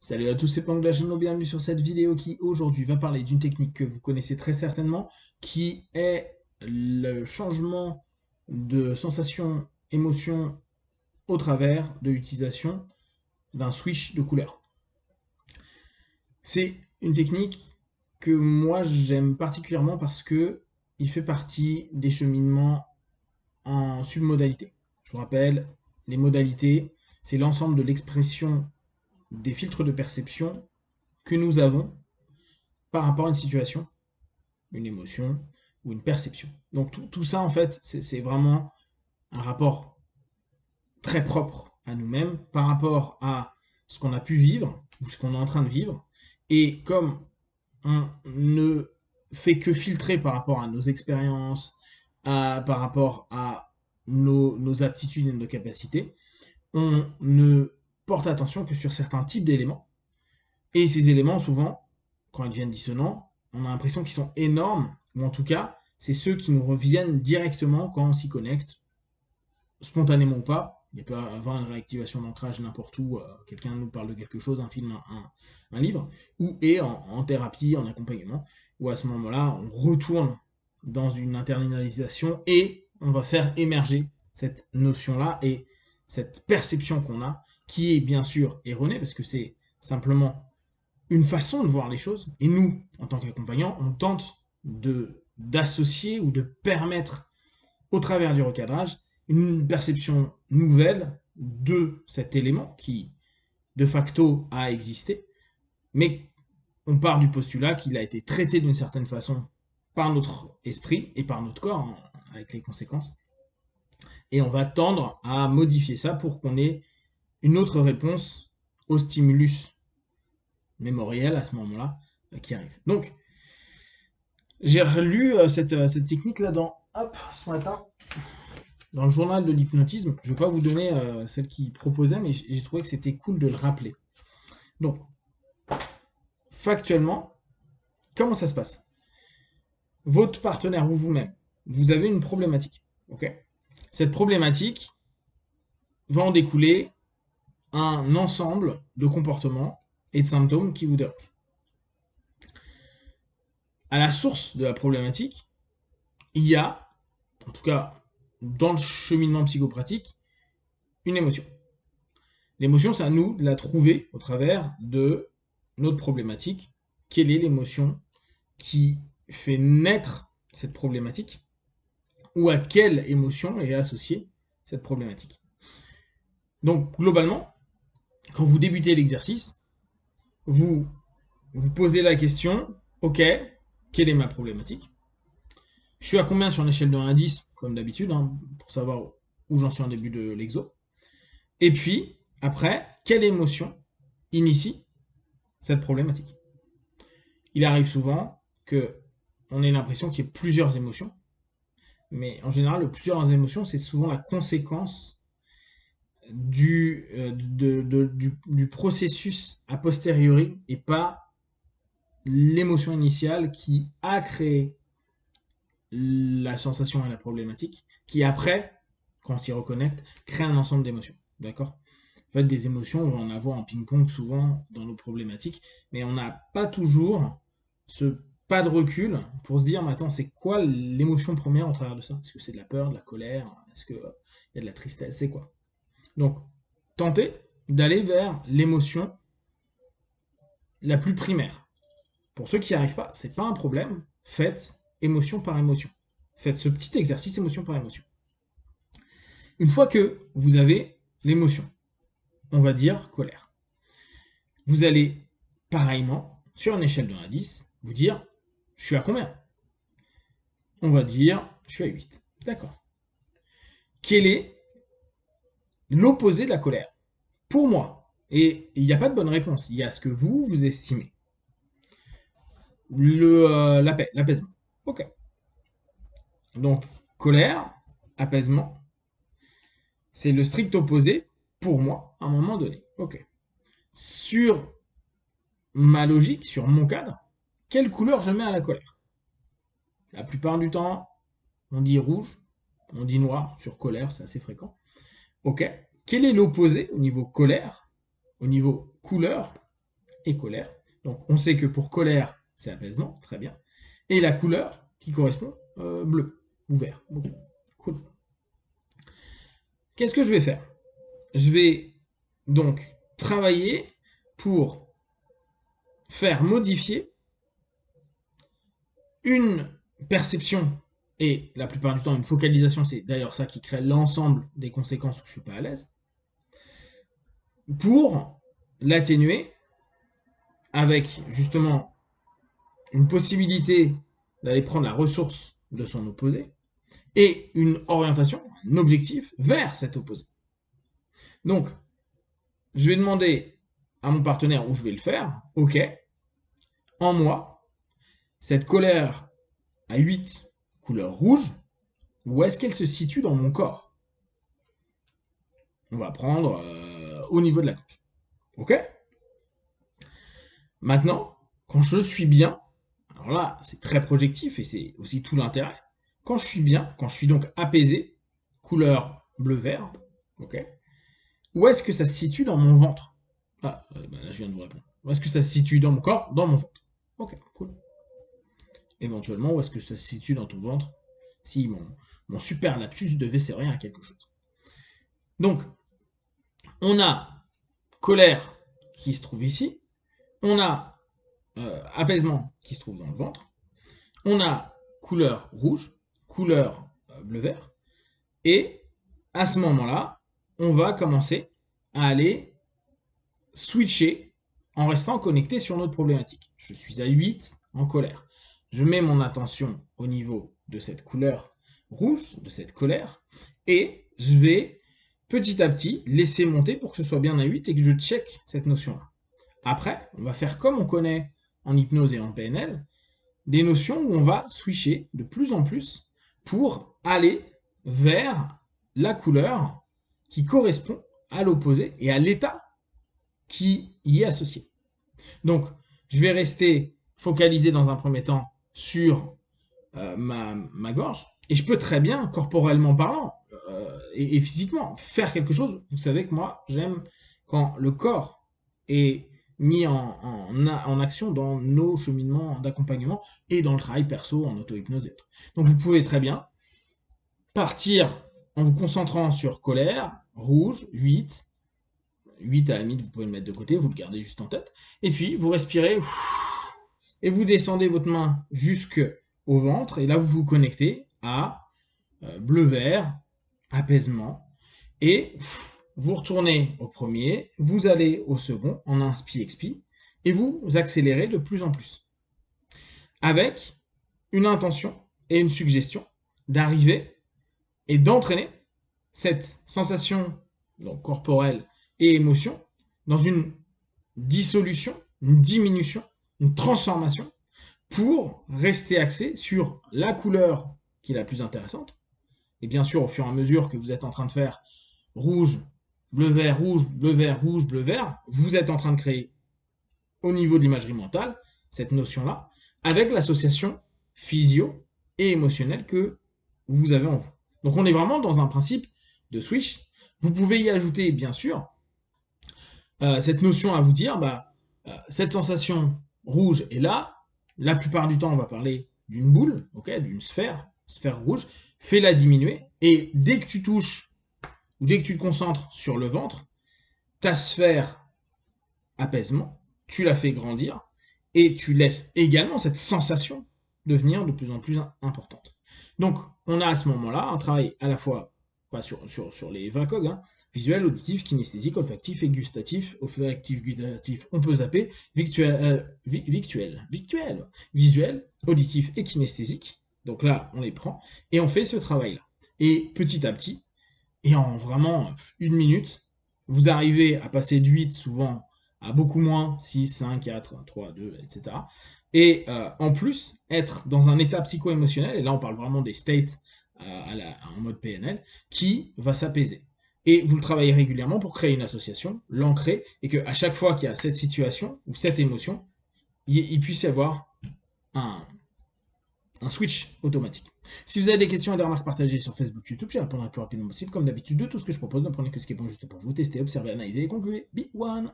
Salut à tous, c'est Planck de la chaîne, bienvenue sur cette vidéo qui aujourd'hui va parler d'une technique que vous connaissez très certainement, qui est le changement de sensation, émotion au travers de l'utilisation d'un switch de couleur. C'est une technique que moi j'aime particulièrement parce que il fait partie des cheminements en submodalité. Je vous rappelle, les modalités, c'est l'ensemble de l'expression des filtres de perception que nous avons par rapport à une situation, une émotion ou une perception. Donc tout ça, en fait, c'est vraiment un rapport très propre à nous-mêmes par rapport à ce qu'on a pu vivre ou ce qu'on est en train de vivre. Et comme on ne fait que filtrer par rapport à nos expériences, par rapport à nos aptitudes et nos capacités, on ne porte attention que sur certains types d'éléments. Et ces éléments, souvent, quand ils deviennent dissonants, on a l'impression qu'ils sont énormes, ou en tout cas, c'est ceux qui nous reviennent directement quand on s'y connecte, spontanément ou pas. Il peut y avoir une réactivation d'ancrage n'importe où, quelqu'un nous parle de quelque chose, un film, un livre, ou et en thérapie, en accompagnement, où à ce moment-là, on retourne dans une internalisation et on va faire émerger cette notion-là et cette perception qu'on a, qui est bien sûr erronée, parce que c'est simplement une façon de voir les choses. Et nous, en tant qu'accompagnants, on tente d'associer ou de permettre, au travers du recadrage, une perception nouvelle de cet élément qui, de facto, a existé, mais on part du postulat qu'il a été traité d'une certaine façon par notre esprit et par notre corps, hein, avec les conséquences, et on va tendre à modifier ça pour qu'on ait une autre réponse au stimulus mémoriel à ce moment-là qui arrive. Donc, j'ai relu cette technique-là ce matin, dans le journal de l'hypnotisme. Je ne vais pas vous donner celle qu'il proposait, mais j'ai trouvé que c'était cool de le rappeler. Donc, factuellement, comment ça se passe? Votre partenaire ou vous-même, vous avez une problématique. Ok. Cette problématique va en découler un ensemble de comportements et de symptômes qui vous dérangent. À la source de la problématique, il y a, en tout cas dans le cheminement psychopratique, une émotion. L'émotion, c'est à nous de la trouver au travers de notre problématique. Quelle est l'émotion qui fait naître cette problématique, ou à quelle émotion est associée cette problématique. Donc, globalement, quand vous débutez l'exercice, vous vous posez la question, ok, quelle est ma problématique? Je suis à combien sur une échelle de 1 à 10, comme d'habitude, hein, pour savoir où j'en suis en début de l'exo. Et puis, après, quelle émotion initie cette problématique? Il arrive souvent que on ait l'impression qu'il y ait plusieurs émotions, mais en général, plusieurs émotions, c'est souvent la conséquence du processus a posteriori et pas l'émotion initiale qui a créé la sensation et la problématique, qui après, quand on s'y reconnecte, crée un ensemble d'émotions. D'accord? En fait, des émotions, on va en avoir en ping-pong souvent dans nos problématiques, mais on n'a pas toujours ce pas de recul pour se dire, mais attends, c'est quoi l'émotion première au travers de ça? Est-ce que c'est de la peur, de la colère? Est-ce qu'il y a de la tristesse? C'est quoi? Donc, tentez d'aller vers l'émotion la plus primaire. Pour ceux qui n'y arrivent pas, c'est pas un problème. Faites émotion par émotion. Faites ce petit exercice émotion par émotion. Une fois que vous avez l'émotion, on va dire colère, vous allez pareillement, sur une échelle de 1 à 10, vous dire je suis à combien? On va dire je suis à 8. D'accord. Quel est l'opposé de la colère? Pour moi, et il n'y a pas de bonne réponse, il y a ce que vous estimez. La paix, l'apaisement. Ok. Donc, colère, apaisement, c'est le strict opposé pour moi à un moment donné. Ok. Sur ma logique, sur mon cadre, quelle couleur je mets à la colère? La plupart du temps, on dit rouge, on dit noir sur colère, c'est assez fréquent. Ok. Quel est l'opposé au niveau colère, au niveau couleur? et colère. Donc on sait que pour colère, c'est apaisement, très bien. Et la couleur qui correspond, bleu ou vert. Ok, cool. Qu'est-ce que je vais faire? Je vais donc travailler pour faire modifier une perception et la plupart du temps une focalisation, c'est d'ailleurs ça qui crée l'ensemble des conséquences où je suis pas à l'aise, pour l'atténuer avec justement une possibilité d'aller prendre la ressource de son opposé et une orientation, un objectif vers cet opposé. Donc, je vais demander à mon partenaire où je vais le faire, ok, en moi, cette colère à 8 couleur rouge, où est-ce qu'elle se situe dans mon corps? On va prendre au niveau de la gorge. Ok? Maintenant, quand je suis bien, alors là, c'est très projectif et c'est aussi tout l'intérêt. Quand je suis bien, quand je suis donc apaisé, couleur bleu-vert, ok? Où est-ce que ça se situe dans mon ventre? Ah, bah là je viens de vous répondre. Où est-ce que ça se situe dans mon corps? Dans mon ventre. Ok, cool. Éventuellement, où est-ce que ça se situe dans ton ventre? Si mon super lapsus devait servir à quelque chose. Donc, on a colère qui se trouve ici, on a apaisement qui se trouve dans le ventre, on a couleur rouge, couleur bleu-vert, et à ce moment-là, on va commencer à aller switcher en restant connecté sur notre problématique. Je suis à 8 en colère. Je mets mon attention au niveau de cette couleur rouge, de cette colère, et je vais petit à petit laisser monter pour que ce soit bien à 8 et que je check cette notion-là. Après, on va faire comme on connaît en hypnose et en PNL, des notions où on va switcher de plus en plus pour aller vers la couleur qui correspond à l'opposé et à l'état qui y est associé. Donc, je vais rester focalisé dans un premier temps sur ma gorge, et je peux très bien, corporellement parlant et physiquement, faire quelque chose. Vous savez que moi, j'aime quand le corps est mis en action dans nos cheminements d'accompagnement et dans le travail perso, en auto-hypnose et autres. Donc vous pouvez très bien partir en vous concentrant sur colère, rouge, 8, 8 à la limite, vous pouvez le mettre de côté, vous le gardez juste en tête. Et puis, vous respirez et vous descendez votre main jusque au ventre. Et là, vous vous connectez à bleu-vert, apaisement. Et vous retournez au premier, vous allez au second en inspi-expi. Et vous accélérez de plus en plus. Avec une intention et une suggestion d'arriver et d'entraîner cette sensation donc corporelle et émotion dans une dissolution, une diminution, une transformation pour rester axé sur la couleur qui est la plus intéressante. Et bien sûr, au fur et à mesure que vous êtes en train de faire rouge, bleu-vert, rouge, bleu-vert, rouge, bleu-vert, vous êtes en train de créer au niveau de l'imagerie mentale cette notion-là avec l'association physio et émotionnelle que vous avez en vous. Donc on est vraiment dans un principe de switch. Vous pouvez y ajouter, bien sûr, cette notion à vous dire, cette sensation rouge est là. La plupart du temps, on va parler d'une boule, okay, d'une sphère rouge. Fais-la diminuer. Et dès que tu touches, ou dès que tu te concentres sur le ventre, ta sphère apaisement, tu la fais grandir et tu laisses également cette sensation devenir de plus en plus importante. Donc, on a à ce moment-là un travail à la fois sur les 20 cogs, hein, visuel, auditif, kinesthésique, olfactif et gustatif. Olfactif, gustatif, on peut zapper. Visuel, auditif et kinesthésique. Donc là, on les prend et on fait ce travail-là. Et petit à petit, et en vraiment 1 minute, vous arrivez à passer de 8 souvent à beaucoup moins, 6, 5, 4, 3, 2, etc. Et en plus, être dans un état psycho-émotionnel, et là on parle vraiment des states en mode PNL, qui va s'apaiser. Et vous le travaillez régulièrement pour créer une association, l'ancrer, et qu'à chaque fois qu'il y a cette situation ou cette émotion, il puisse y avoir un switch automatique. Si vous avez des questions et des remarques partagées sur Facebook, YouTube, j'y répondrai le plus rapidement possible. Comme d'habitude, de tout ce que je propose, ne prenez que ce qui est bon juste pour vous, testez, observez, analysez et concluez. Be one!